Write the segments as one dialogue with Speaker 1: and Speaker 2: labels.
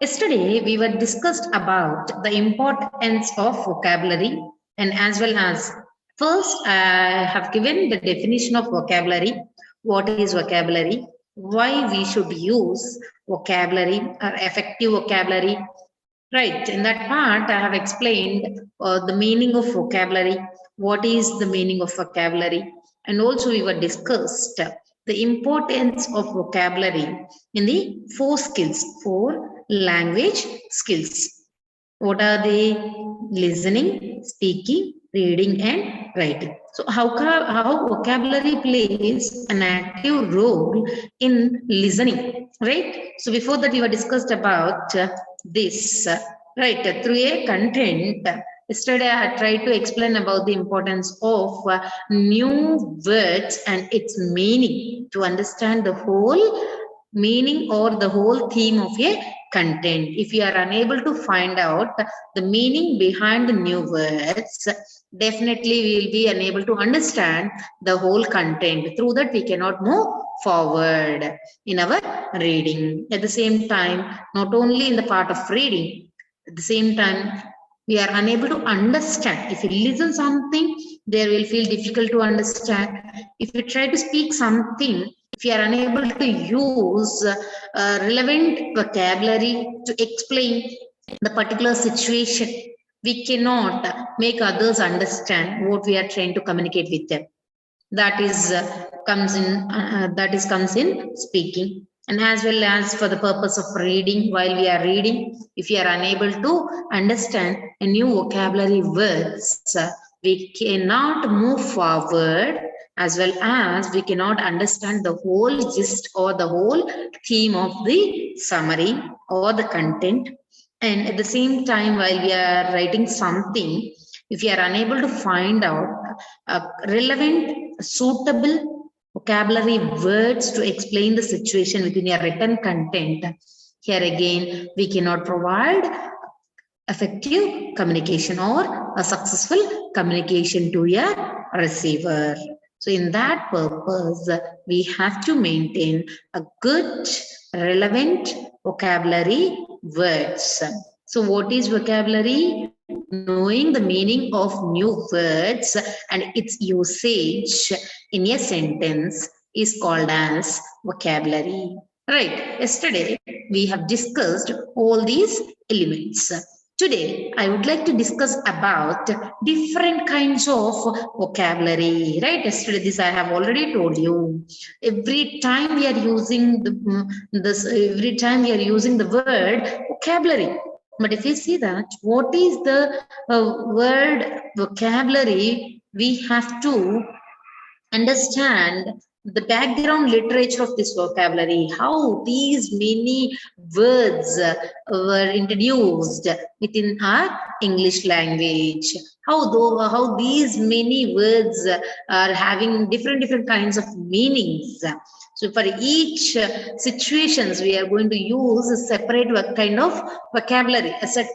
Speaker 1: Yesterday we were discussed about the importance of vocabulary, and as well as first I have given the definition of vocabulary, what is vocabulary, why we should use vocabulary or effective vocabulary. Right, in that part, I have explained the meaning of vocabulary, what is the meaning of vocabulary, and also we were discussed the importance of vocabulary in the four language skills. What are they? Listening, speaking, reading, and writing. So, how vocabulary plays an active role in listening, right? So, before that, we were discussed about this, right? Through a content. Yesterday, I had tried to explain about the importance of new words and its meaning to understand the whole meaning or the whole theme of a content. If you are unable to find out the meaning behind the new words, definitely we will be unable to understand the whole content. Through that, we cannot move forward in our reading. At the same time, not only in the part of reading, at the same time, we are unable to understand. If you listen something, there will feel difficult to understand. If you try to speak something, if you are unable to use relevant vocabulary to explain the particular situation, we cannot make others understand what we are trying to communicate with them. That is comes in speaking. And as well as for the purpose of reading, while we are reading, if you are unable to understand a new vocabulary words, we cannot move forward, as well as we cannot understand the whole gist or the whole theme of the summary or the content. And at the same time, while we are writing something, if you are unable to find out relevant, suitable vocabulary words to explain the situation within your written content, here again, we cannot provide effective communication or a successful communication to a receiver. So in that purpose, we have to maintain a good, relevant vocabulary words. So what is vocabulary? Knowing the meaning of new words and its usage in a sentence is called as vocabulary. Right, yesterday we have discussed all these elements. Today, I would like to discuss about different kinds of vocabulary. Right, yesterday this I have already told you. Every time we are using every time we are using the word vocabulary. But if you see that, what is the word vocabulary? We have to understand the background literature of this vocabulary, how these many words were introduced within our English language, how these many words are having different kinds of meanings. So for each situations, we are going to use a separate kind of vocabulary, a set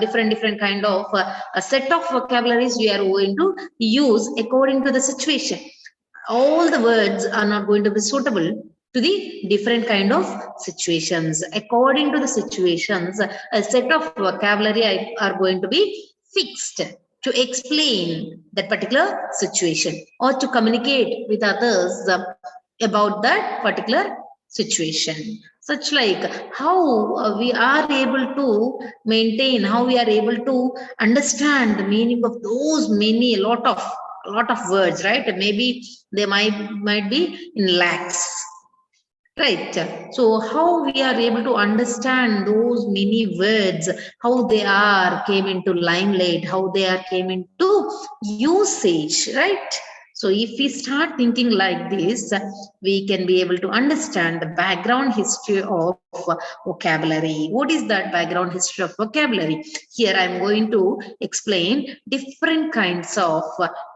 Speaker 1: different kind of a set of vocabularies we are going to use according to the situation. All the words are not going to be suitable to the different kind of situations. According to the situations, a set of vocabulary are going to be fixed to explain that particular situation or to communicate with others about that particular situation. Such like how we are able to maintain, how we are able to understand the meaning of those many, a lot of words, right? Maybe they might be in lakhs, right? So how we are able to understand those many words, how they are came into limelight, how they are came into usage, right? So if we start thinking like this, we can be able to understand the background history of vocabulary. What is that background history of vocabulary? Here I'm going to explain different kinds of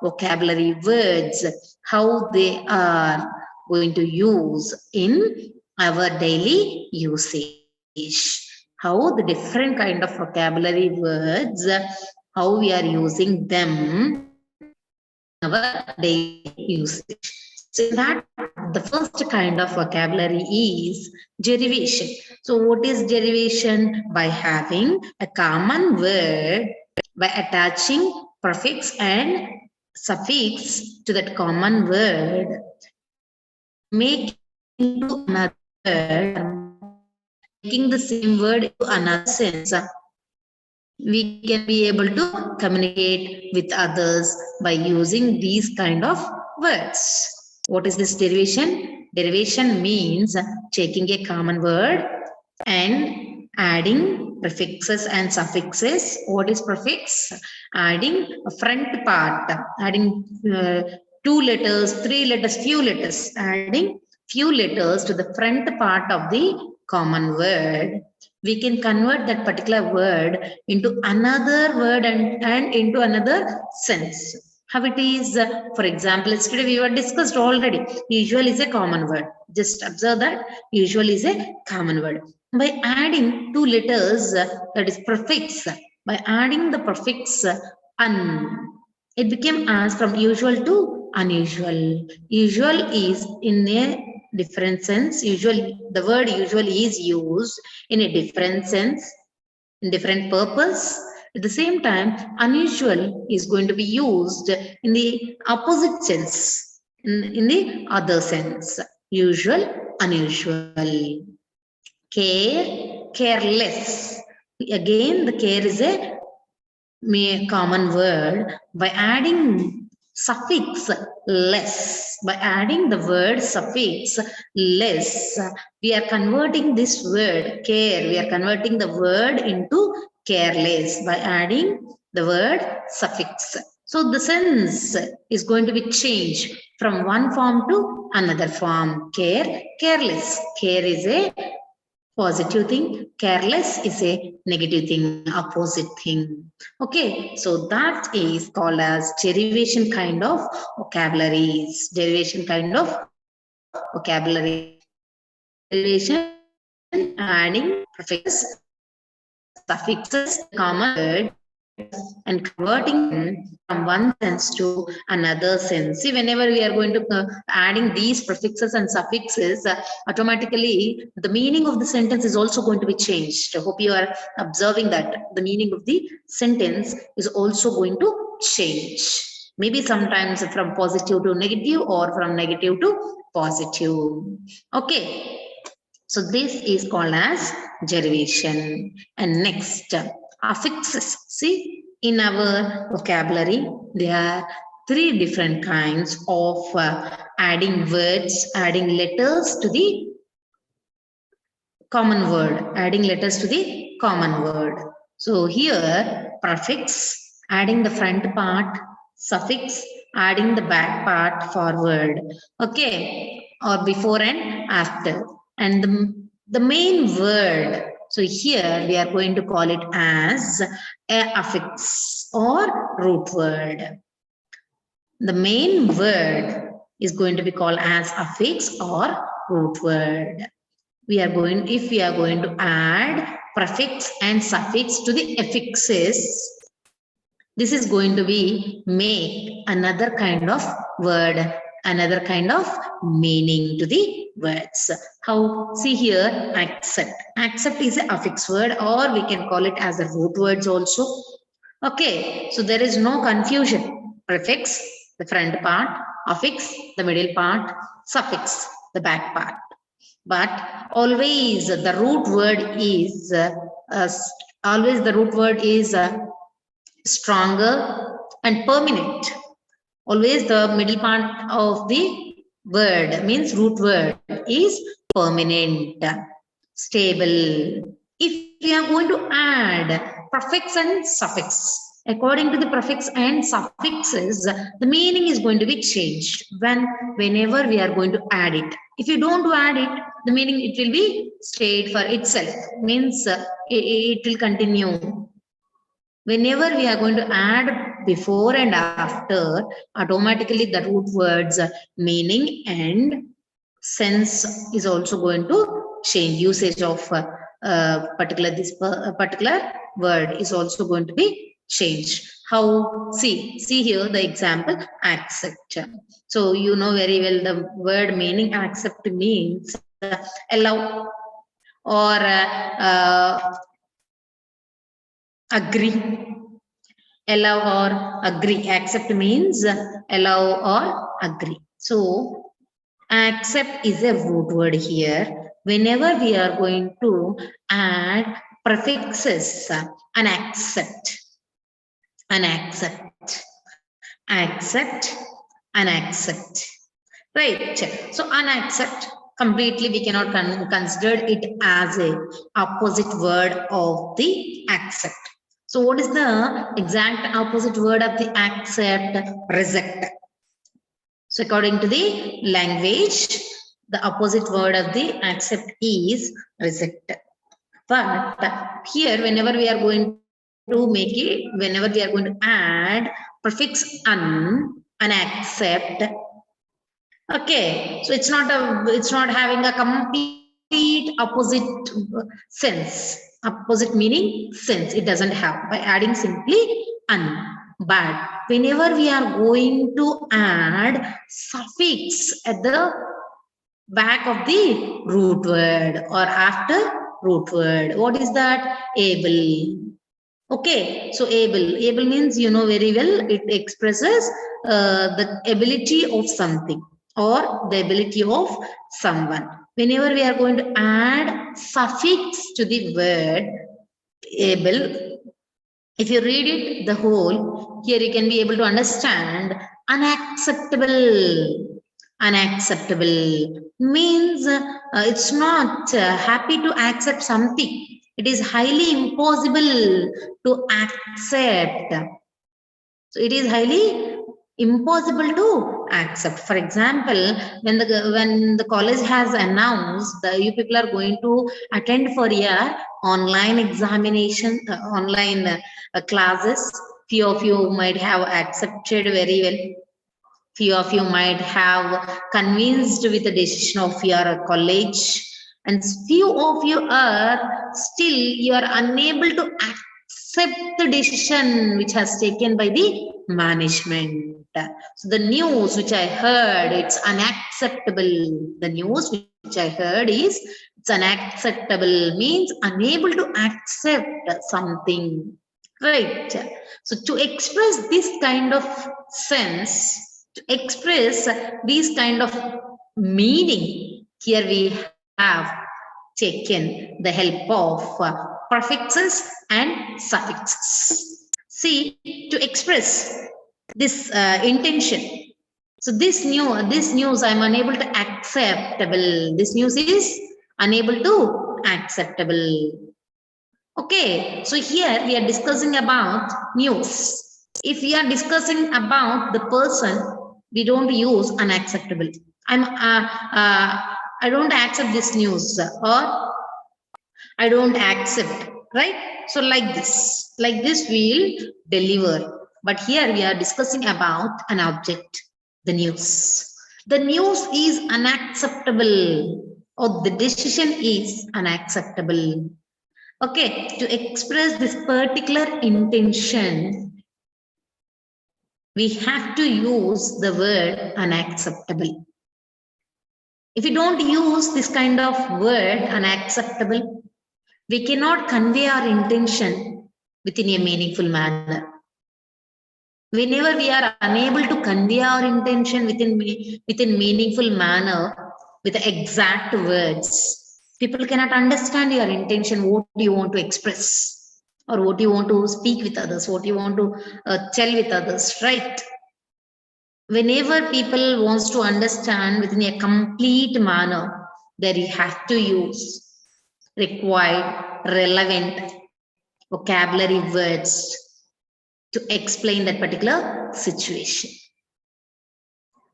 Speaker 1: vocabulary words, how they are going to use in our daily usage. How the different kind of vocabulary words, how we are using them in our daily usage. So in that the first kind of vocabulary is derivation. So what is derivation? By having a common word, by attaching prefix and suffix to that common word, make into another word, making the same word into another sense. We can be able to communicate with others by using these kind of words. What is this derivation? Derivation means taking a common word and adding prefixes and suffixes. What is prefix? Adding a front part, adding 2 letters, 3 letters, few letters, adding few letters to the front part of the common word. We can convert that particular word into another word and into another sense. How it is, for example, yesterday we were discussed already. Usual is a common word. Just observe that usual is a common word. By adding 2 letters, that is prefix, by adding the prefix un, it became as from usual to unusual. Usual is in a different sense. Usual, the word usual is used in a different sense, in different purpose. At the same time, unusual is going to be used in the opposite sense, in the other sense. Usual, unusual. Care, careless. Again, the care is a common word. By adding suffix less, by adding the word suffix less, we are converting this word care, we are converting the word into careless by adding the word suffix. So the sense is going to be changed from one form to another form. Care, careless. Care is a positive thing, careless is a negative thing, opposite thing. Okay, so that is called as derivation kind of vocabularies. Derivation kind of vocabulary. Derivation adding prefixes, suffixes, common word, and converting them from one sense to another sense. See, whenever we are going to adding these prefixes and suffixes, automatically the meaning of the sentence is also going to be changed. I hope you are observing that the meaning of the sentence is also going to change. Maybe sometimes from positive to negative or from negative to positive. Okay. So this is called as derivation. And next, affixes. See, in our vocabulary, there are 3 different kinds of adding words, adding letters to the common word, adding letters to the common word. So here, prefix, adding the front part, suffix, adding the back part forward. Okay, or before and after. And the main word, so here we are going to call it as a affix or root word. The main word is going to be called as affix or root word. If we are going to add prefix and suffix to the affixes, this is going to be make another kind of word, another kind of meaning to the words. How? See here, accept. Accept is an affix word, or we can call it as a root words also. Okay, so there is no confusion. Prefix, the front part, affix, the middle part, suffix, the back part. But always the root word is stronger and permanent. Always the middle part of the word means root word is permanent, stable. If we are going to add prefix and suffix, according to the prefix and suffixes, the meaning is going to be changed whenever we are going to add it. If you don't add it, the meaning it will be stayed for itself, means it will continue. Whenever we are going to add before and after, automatically the root words meaning and sense is also going to change. Usage of particular word is also going to be changed. How, see here the example, accept. So you know very well the word meaning. Accept means allow or agree. Allow or agree. Accept means allow or agree. So accept is a root word here. Whenever we are going to add prefixes, and accept, accept, unaccept. Right. So unaccept, completely we cannot consider it as a opposite word of the accept. So what is the exact opposite word of the accept? Reject. So according to the language, the opposite word of the accept is reject. But here, whenever we are going to make it, whenever we are going to add prefix and accept, okay, so it's not having a complete opposite sense, opposite meaning sense. It doesn't have by adding simply un. But whenever we are going to add suffix at the back of the root word or after root word, what is that? Able. Okay, so able means, you know very well, it expresses the ability of something or the ability of someone. Whenever we are going to add suffix to the word able, if you read it the whole, here you can be able to understand unacceptable. Unacceptable means it's not happy to accept something. It is highly impossible to accept. So it is highly impossible to accept. For example, when the college has announced that you people are going to attend for your online examination, online classes, few of you might have accepted very well. Few of you might have convinced with the decision of your college, and few of you are still you are unable to accept the decision which has taken by the management. So the news which I heard, it's unacceptable. The news which I heard is it's unacceptable means unable to accept something. Right. So to express this kind of sense, to express these kind of meaning, here we have taken the help of prefixes and suffixes. See, to express this intention. So this news I'm unable to acceptable. This news is unable to acceptable. Okay, so here we are discussing about news. If we are discussing about the person, we don't use unacceptable. I don't accept this news, or I don't accept, right? So like this we'll deliver. But here we are discussing about an object, the news. The news is unacceptable, or the decision is unacceptable. Okay, to express this particular intention, we have to use the word unacceptable. If we don't use this kind of word unacceptable, we cannot convey our intention within a meaningful manner. Whenever we are unable to convey our intention within meaningful manner with the exact words, people cannot understand your intention, what you want to express, or what you want to speak with others, what you want to tell with others, right? Whenever people wants to understand within a complete manner, there you have to use required, relevant vocabulary words to explain that particular situation.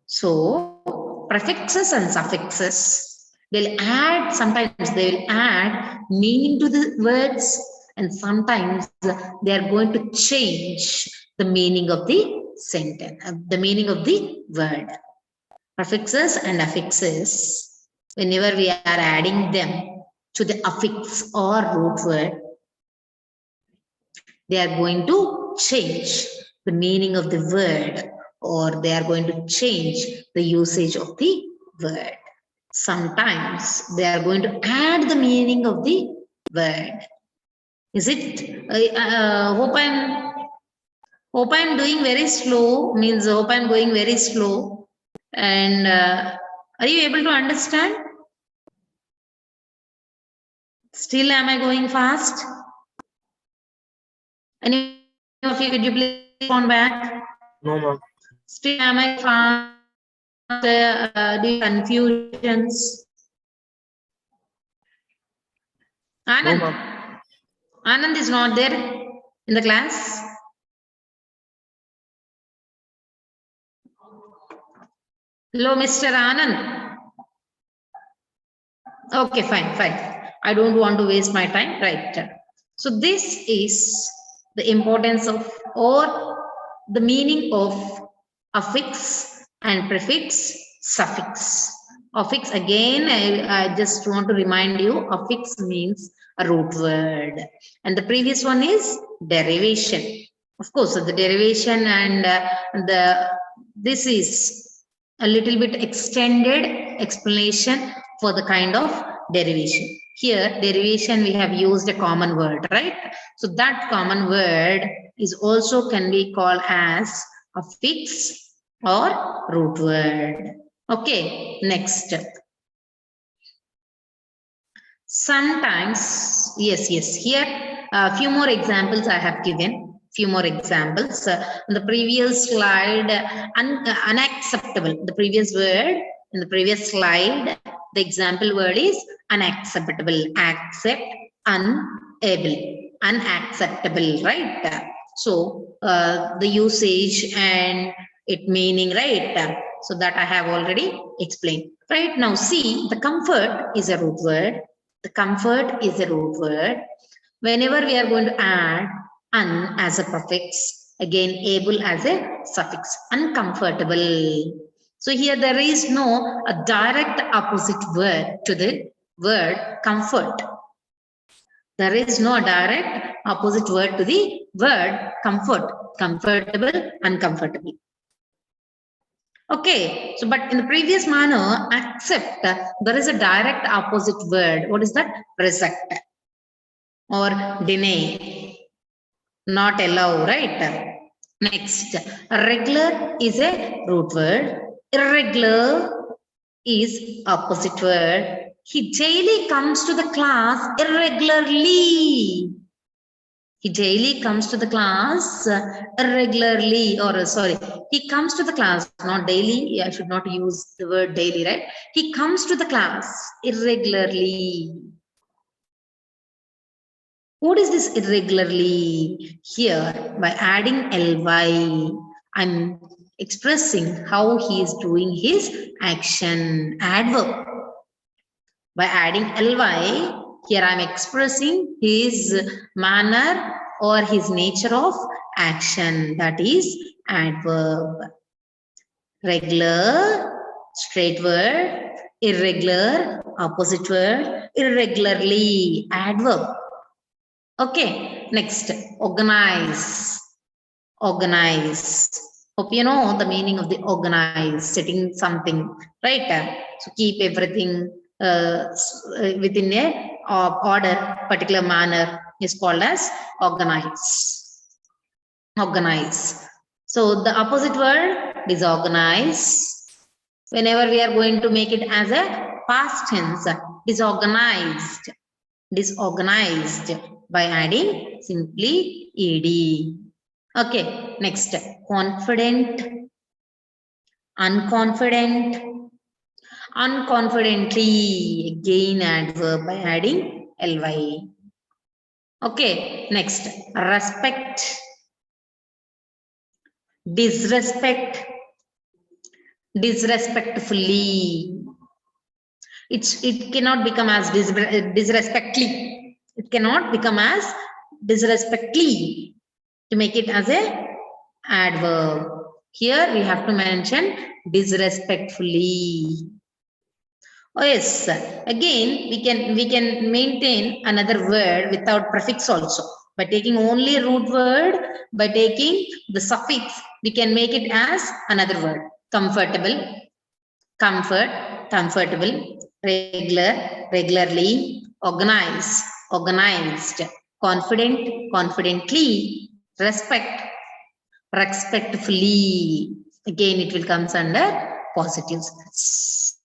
Speaker 1: So prefixes and suffixes will add, sometimes they will add meaning to the words, and sometimes they are going to change the meaning of the sentence, the meaning of the word. Prefixes and affixes, whenever we are adding them to the affix or root word, they are going to change the meaning of the word, or they are going to change the usage of the word. Sometimes they are going to add the meaning of the word. Is it? Hope I'm doing very slow. Means hope I'm going very slow. And are you able to understand? Still, am I going fast? Any of you, could you please respond back?
Speaker 2: No, ma'am.
Speaker 1: Still, am I fast? Do you confusions? Anand.
Speaker 2: No,
Speaker 1: Anand is not there in the class. Hello, Mr. Anand. Okay, fine. I don't want to waste my time. Right. So this is the importance of, or the meaning of, affix and prefix, suffix. Affix, again, I just want to remind you, affix means a root word. And the previous one is derivation. Of course, the derivation and this is a little bit extended explanation for the kind of derivation. Here, derivation, we have used a common word, right? So that common word is also can be called as affix or root word. Okay, next. Sometimes, yes, here a few more examples I have given. Few more examples. In the previous slide, unacceptable. The previous word in the previous slide, the example word is unacceptable. Accept, unable, unacceptable, right? So the usage and it meaning, right? So that I have already explained. Right now, see, the comfort is a root word. The comfort is a root word. Whenever we are going to add un as a prefix, again able as a suffix, uncomfortable. So here there is no a direct opposite word to the word comfort. There is no direct opposite word to the word comfort. Comfortable, uncomfortable. Okay, so but in the previous manner, accept, there is a direct opposite word. What is that? Reject or deny, not allow, right? Next, regular is a root word. Irregular is opposite word. He daily comes to the class irregularly. He daily comes to the class irregularly, or sorry, he comes to the class, not daily. I should not use the word daily, right? He comes to the class irregularly. What is this irregularly? Here, by adding ly, I'm expressing how he is doing his action, adverb. By adding ly, here I'm expressing his manner or his nature of action, that is adverb. Regular, straight word, irregular, opposite word, irregularly, adverb. Okay, next, organize. Organize. Hope you know the meaning of the organize, setting something, right? So keep everything within a order, particular manner is called as organize. Organize. So the opposite word, disorganize. Whenever we are going to make it as a past tense, disorganized. Disorganized by adding simply ed. Okay, next, confident, unconfident, unconfidently, again adverb by adding ly. Okay, next, respect, disrespect, disrespectfully. It cannot become as disrespectfully. It cannot become as disrespectfully. To make it as a adverb, here we have to mention disrespectfully. Oh yes, again we can maintain another word without prefix also. By taking only root word, by taking the suffix, we can make it as another word. Comfortable, comfort, comfortable, regular, regularly, organize, organized, confident, confidently, respect, respectfully. Again, it will come under positive sense.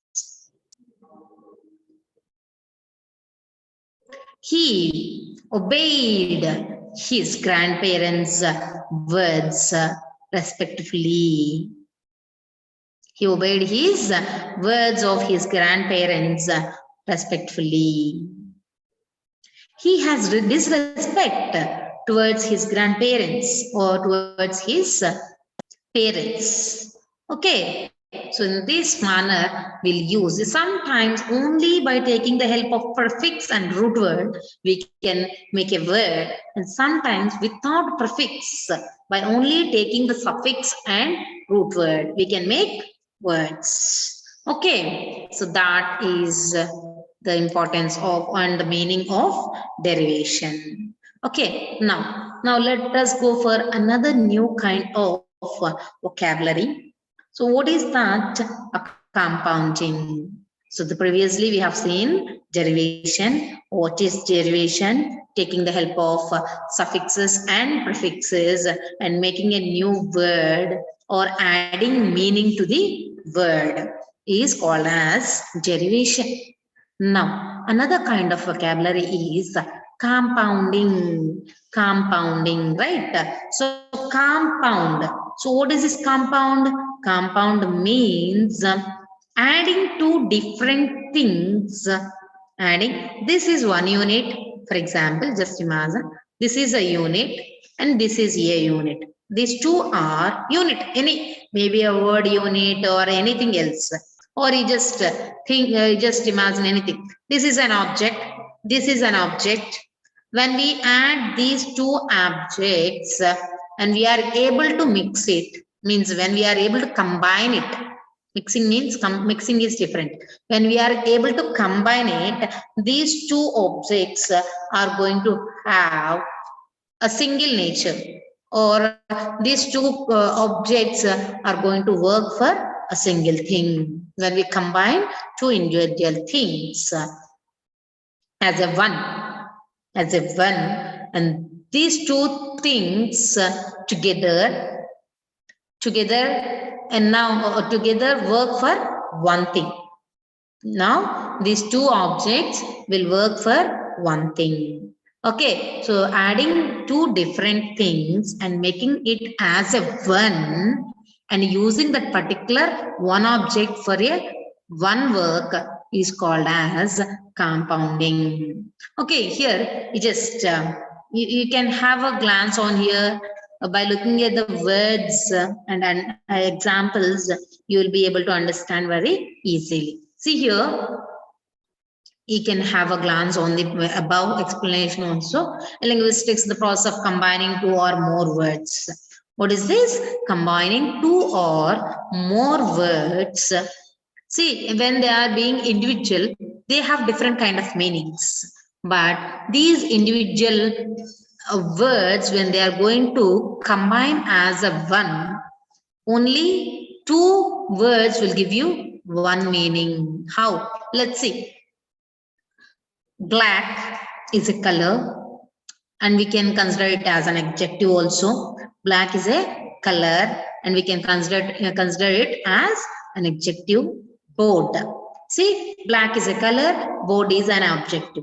Speaker 1: He obeyed his grandparents' words respectfully. He obeyed his words of his grandparents respectfully. He has disrespect towards his grandparents or towards his parents. Okay, so in this manner we'll use sometimes only by taking the help of prefix and root word we can make a word, and sometimes without prefix by only taking the suffix and root word we can make words. Okay, so that is the importance of and the meaning of derivation. Okay, now let us go for another new kind of vocabulary. So what is that? A compounding. So previously we have seen derivation. What is derivation? Taking the help of suffixes and prefixes and making a new word or adding meaning to the word is called as derivation. Now, another kind of vocabulary is compounding. Compounding, right? So, compound. So, what is this compound? Compound means adding two different things. Adding, this is one unit. For example, just imagine this is a unit and this is a unit. These two are unit, any, maybe a word unit or anything else. Or you just just imagine anything. This is an object. This is an object. When we add these two objects and we are able to mix it, means when we are able to combine it. Mixing means mixing is different. When we are able to combine it, these two objects are going to have a single nature, or these two objects are going to work for a single thing when we combine two individual things as a one, and these two things together and now together work for one thing. Now these two objects will work for one thing. Okay, so adding two different things and making it as a one and using that particular one object for a one work is called as compounding. Okay, here you just you can have a glance on here by looking at the words and examples. You will be able to understand very easily. See here, you can have a glance on the above explanation also. In linguistics, the process of combining two or more words. What is this? Combining two or more words. See, when they are being individual, they have different kind of meanings. But these individual words, when they are going to combine as a one, only two words will give you one meaning. How? Let's see. Black is a color and we can consider it as an adjective also. Black is a color and we can consider it as an adjective. Board. See, black is a color, board is an object.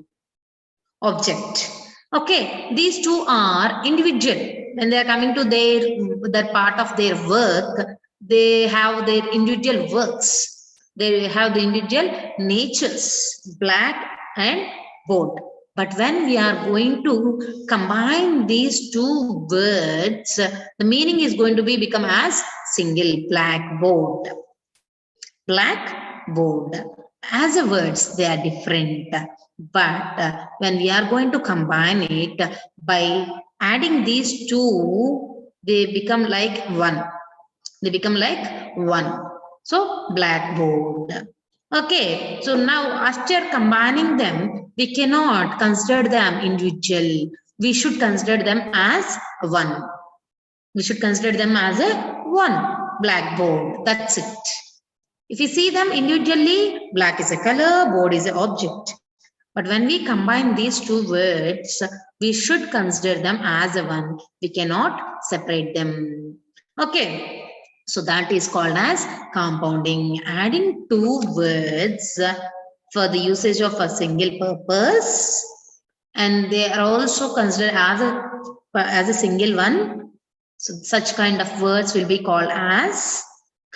Speaker 1: Okay, these two are individual. When they are coming to their part of their work, they have their individual works. They have the individual natures, black and board. But when we are going to combine these two words, the meaning is going to be become as single blackboard. Blackboard. As a words, they are different. But when we are going to combine it by adding these two, they become like one. They become like one. So blackboard. Okay, so now after combining them, we cannot consider them individual. we should consider them as one. We should consider them as a one blackboard. That's it. If you see them individually, black is a color, board is an object. But when we combine these two words, we should consider them as a one. We cannot separate them. Okay. So that is called as compounding. Adding two words for the usage of a single purpose. And they are also considered as a single one. So such kind of words will be called as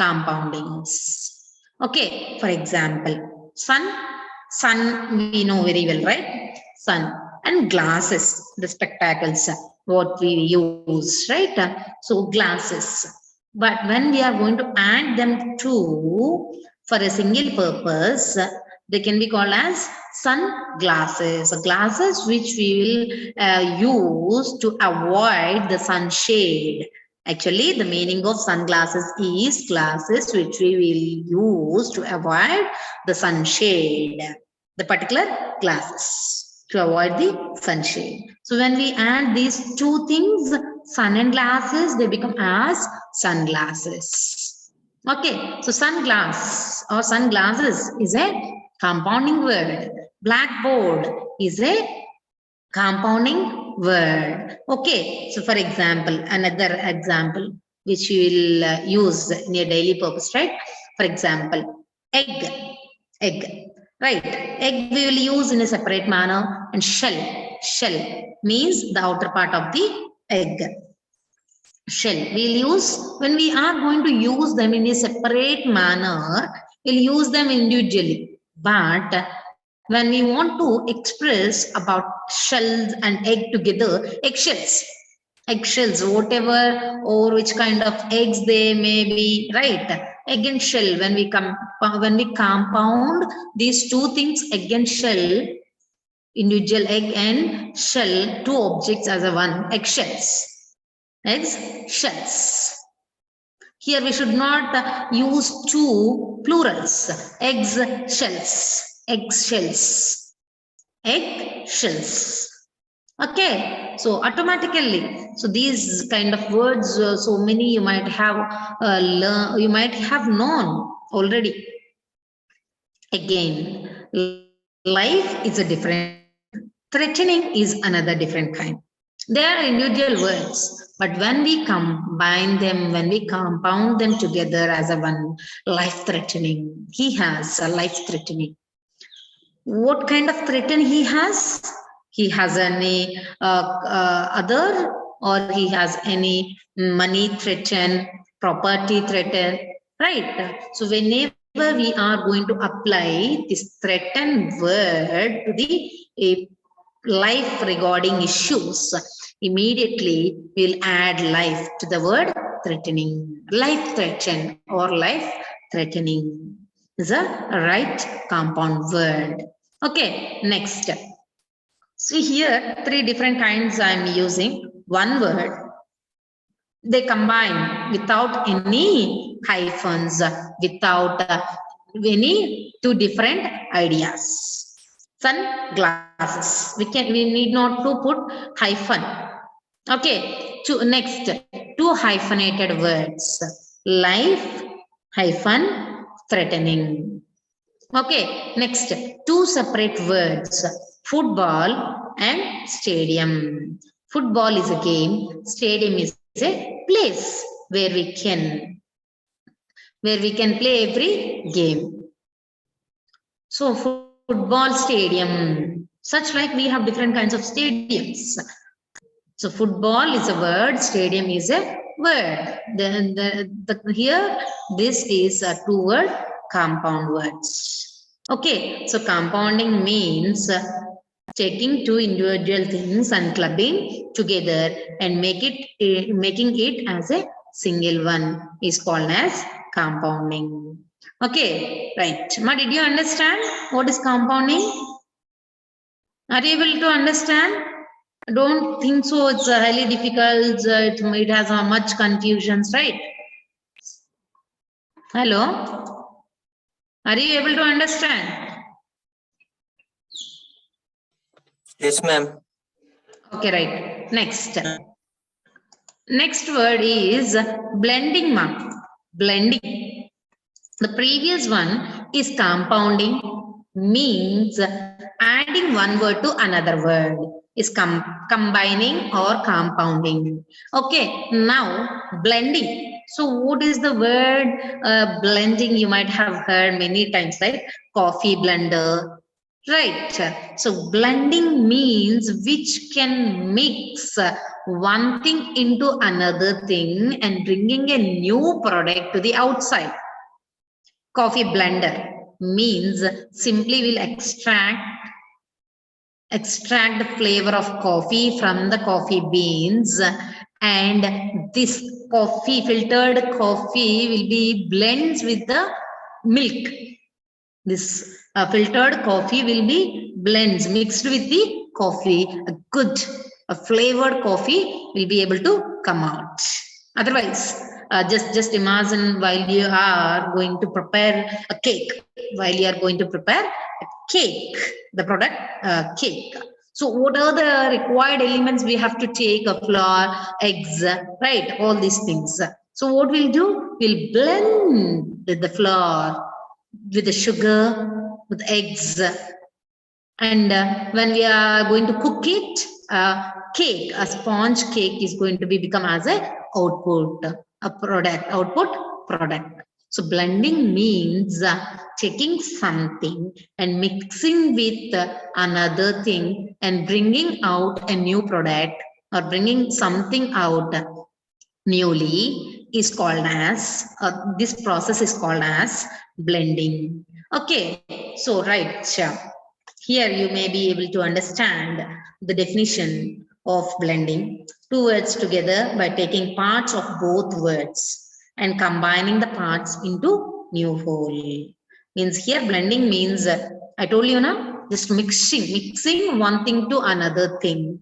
Speaker 1: compoundings. Okay, for example, sun we know very well, right? Sun. And glasses, the spectacles, what we use, right? So glasses. But when we are going to add them to for a single purpose, they can be called as sunglasses, glasses which we will use to avoid the sunshade. Actually, the meaning of sunglasses is glasses which we will use to avoid the sunshade, the particular glasses to avoid the sunshade. So when we add these two things, sun and glasses, they become as sunglasses. Okay, so sunglass or sunglasses is a compounding word. Blackboard is a compounding word. Okay, so for example, another example which we will use in a daily purpose, right? For example, egg, right? Egg we will use in a separate manner, and shell means the outer part of the egg. Shell we'll use when we are going to use them in a separate manner, we'll use them individually. But when we want to express about shells and egg together, eggshells, whatever or which kind of eggs they may be, right? Egg and shell, when we compound these two things, egg and shell, individual egg and shell, two objects as a one, eggshells. Eggs, shells. Here we should not use two plurals. Eggs, shells. Egg shells. Okay, so automatically, so these kind of words, so many you might have known already. Again, life is a different. Threatening is another different kind. They are individual words, but when we combine them, when we compound them together as a one, life-threatening. He has a life-threatening. What kind of threaten he has? He has any other, or he has any money threaten, property threaten, right? So whenever we are going to apply this threaten word to the life regarding issues, immediately we'll add life to the word threatening. Life threaten or life threatening is a right compound word. Okay, next. See here, three different kinds I'm using. One word, they combine without any hyphens, without any two different ideas. Sunglasses. We need not to put hyphen. Okay. Next, two hyphenated words. Life hyphen threatening. Okay. Next, two separate words. Football and stadium. Football is a game. Stadium is a place where we can play every game. So football stadium, such like we have different kinds of stadiums. So football is a word, stadium is a word. Here, this is a two-word compound words. Okay, so compounding means taking two individual things and clubbing together and making it as a single one is called as compounding. Okay, right. Ma, did you understand what is compounding? Are you able to understand? I don't think so. It's highly difficult. It has much confusions, right? Hello? Are you able to understand?
Speaker 2: Yes, ma'am.
Speaker 1: Okay, right. Next word is blending, ma'am. Blending. The previous one is compounding, means adding one word to another word, is combining or compounding. Okay, now blending. So what is the word blending? You might have heard many times, right? Coffee blender, right? So blending means which can mix one thing into another thing and bringing a new product to the outside. Coffee blender means simply will extract the flavor of coffee from the coffee beans, and this coffee, filtered coffee, will be blends with the milk. This filtered coffee will be blends mixed with the coffee. A good, a flavored coffee will be able to come out. Otherwise, just imagine while you are going to prepare a cake, while you are going to prepare a cake, the product cake. So what are the required elements we have to take? A flour, eggs, right? All these things. So what we'll do? We'll blend the flour with the sugar, with eggs, and when we are going to cook it, cake, a sponge cake is going to be become as a output, a product, output product. So blending means taking something and mixing with another thing and bringing out a new product, or bringing something out newly, is called as this process is called as blending. Okay, so right, here you may be able to understand the definition of blending. Two words together by taking parts of both words and combining the parts into new whole. Means here blending means, I told you now, just mixing one thing to another thing.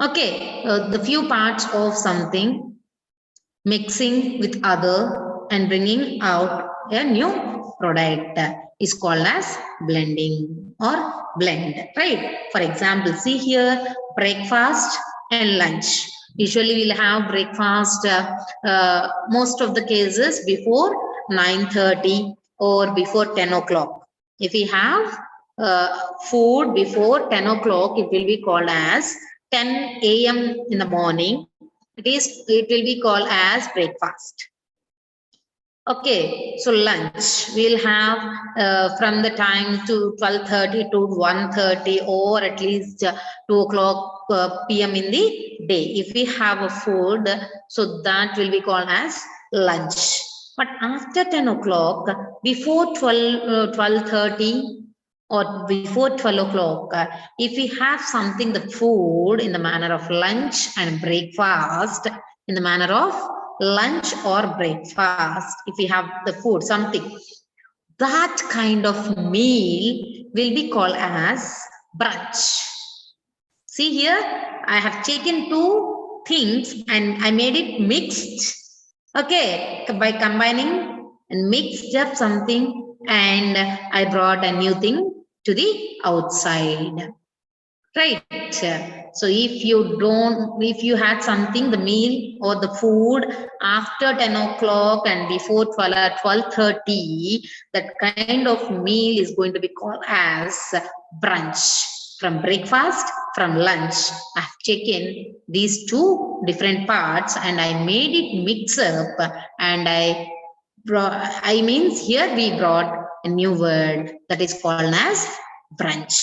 Speaker 1: Okay, the few parts of something, mixing with other and bringing out a new product, is called as blending or blend, right? For example, see here, breakfast and lunch. Usually we'll have breakfast most of the cases before 9:30 or before 10 o'clock. If we have food before 10 o'clock, it will be called as 10 a.m. in the morning. It will be called as breakfast. Okay, so lunch we'll have from the time to 12:30 to 1:30, or at least 2 o'clock p.m. in the day. If we have a food, so that will be called as lunch. But after 10 o'clock, before 12:30 or before 12 o'clock, if we have something, the food in the manner of lunch, and breakfast in the manner of lunch or breakfast, if we have the food, something, that kind of meal will be called as brunch. See here, I have taken two things and I made it mixed. Okay, by combining and mixed up something, and I brought a new thing to the outside. Right. So if you had something, the meal or the food after 10 o'clock and before 12 or 12:30, that kind of meal is going to be called as brunch. From breakfast, from lunch, I've taken these two different parts and I made it mix up, and I means here we brought a new word that is called as brunch,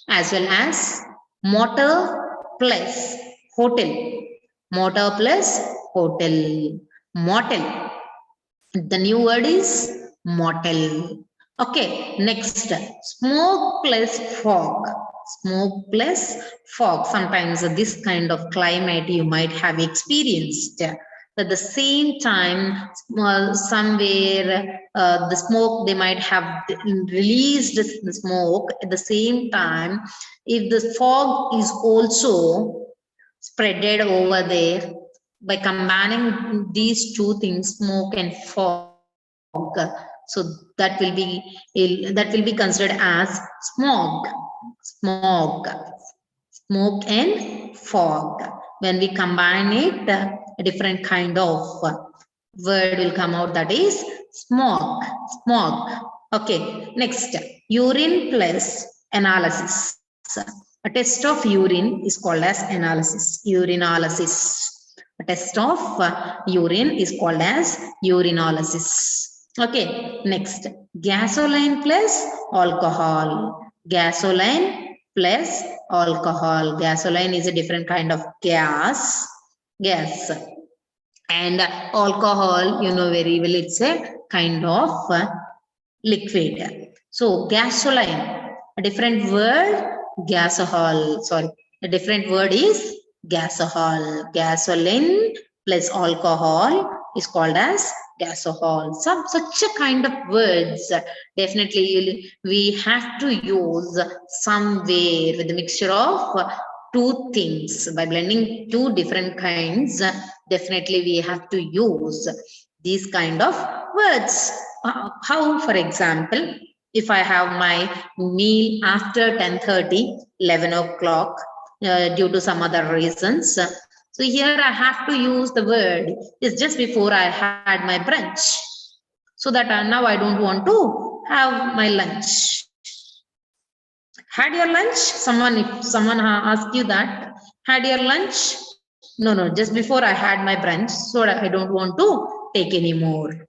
Speaker 1: as well as motor plus hotel. Motor plus hotel. Motel. The new word is motel. Okay, next, smoke plus fog. Smoke plus fog. Sometimes this kind of climate you might have experienced. At the same time, somewhere the smoke, they might have released the smoke. At the same time, if the fog is also spreaded over there, by combining these two things, smoke and fog, so that will be considered as smog. Smog. Smoke and fog. When we combine it, a different kind of word will come out, that is smoke. Smoke. Okay, next, urine plus analysis. A test of urine is called as analysis. Urinalysis. A test of urine is called as urinalysis. Okay, next, gasoline plus alcohol. Gasoline plus alcohol. Gasoline is a different kind of gas. Gas. And alcohol, you know very well, it's a kind of liquid. So gasoline, a different word, gasohol. Sorry, a different word is gasohol. Gasoline plus alcohol is called as gasohol. Such a kind of words, definitely we have to use somewhere with a mixture of two things. By blending two different kinds, definitely we have to use these kind of words. How, for example, if I have my meal after 10:30, 11 o'clock, due to some other reasons. So here I have to use the word is just before I had my brunch. So that now I don't want to have my lunch. Had your lunch? If someone asked you that, had your lunch? No, just before I had my brunch, so I don't want to take any more.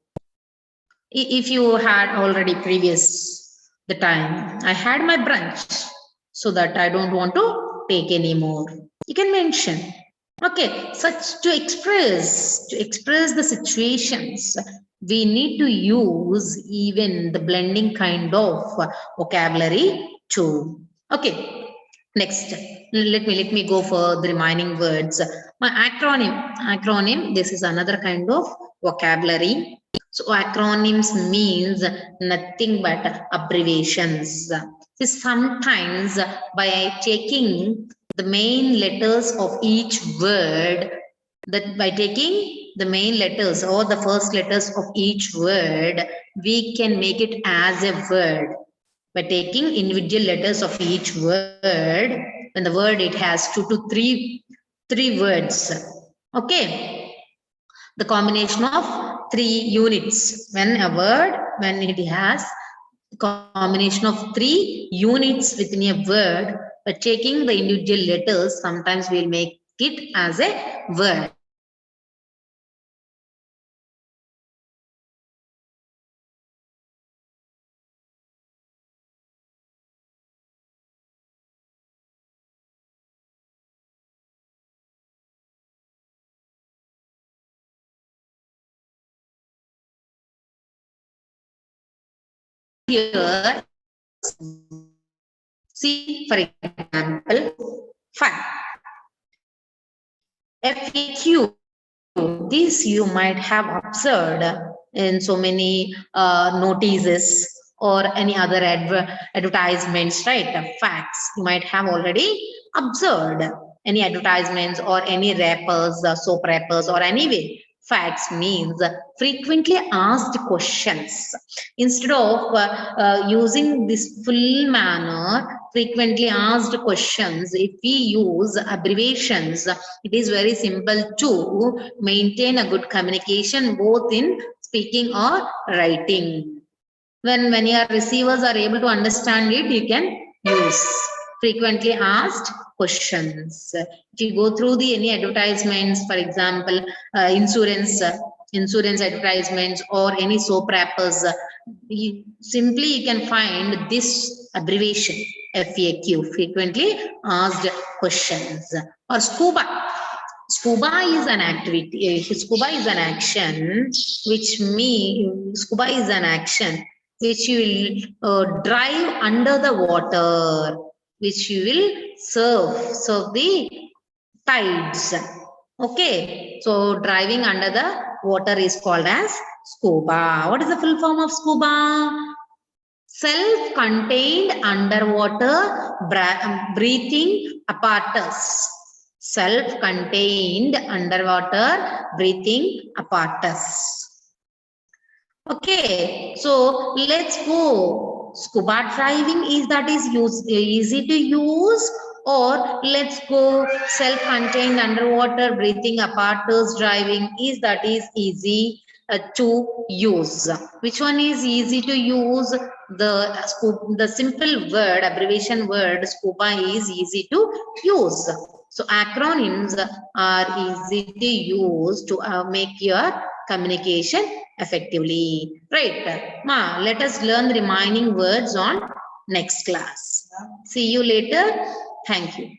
Speaker 1: If you had already previous the time, I had my brunch, so that I don't want to take any more. You can mention. Okay, such to express the situations, we need to use even the blending kind of vocabulary too. Okay, next, let me go for the remaining words. My acronym, this is another kind of vocabulary. So acronyms means nothing but abbreviations. See, sometimes by taking the main letters of each word, that by taking the main letters or the first letters of each word, we can make it as a word. By taking individual letters of each word, when the word it has two to three words. Okay, the combination of 3 units. When a word, when it has combination of 3 units within a word, but taking the individual letters, sometimes we'll make it as a word. Here, see, for example, fine. FAQ. This you might have observed in so many notices or any other advertisements, right? Facts you might have already observed. Any advertisements or any rappers, soap rappers, or anyway. Facts means frequently asked questions. Instead of using this full manner, frequently asked questions, if we use abbreviations, it is very simple to maintain a good communication both in speaking or writing. When your receivers are able to understand it, you can use frequently asked questions. If you go through the any advertisements, for example, insurance advertisements or any soap wrappers, you can find this abbreviation FAQ, frequently asked questions. Or scuba is an activity, scuba is an action which scuba is an action which you will drive under the water, which you will serve the tides. Okay, so driving under the water is called as scuba. What is the full form of scuba? Self-contained underwater breathing apparatus. Self-contained underwater breathing apparatus. Okay, so let's go. Scuba diving is easy to use Or let's go self-contained underwater breathing apparatus driving that is easy to use. Which one is easy to use? The simple word, abbreviation word scuba is easy to use. So acronyms are easy to use to make your communication effectively. Right. Ma, let us learn the remaining words on next class. See you later. Thank you.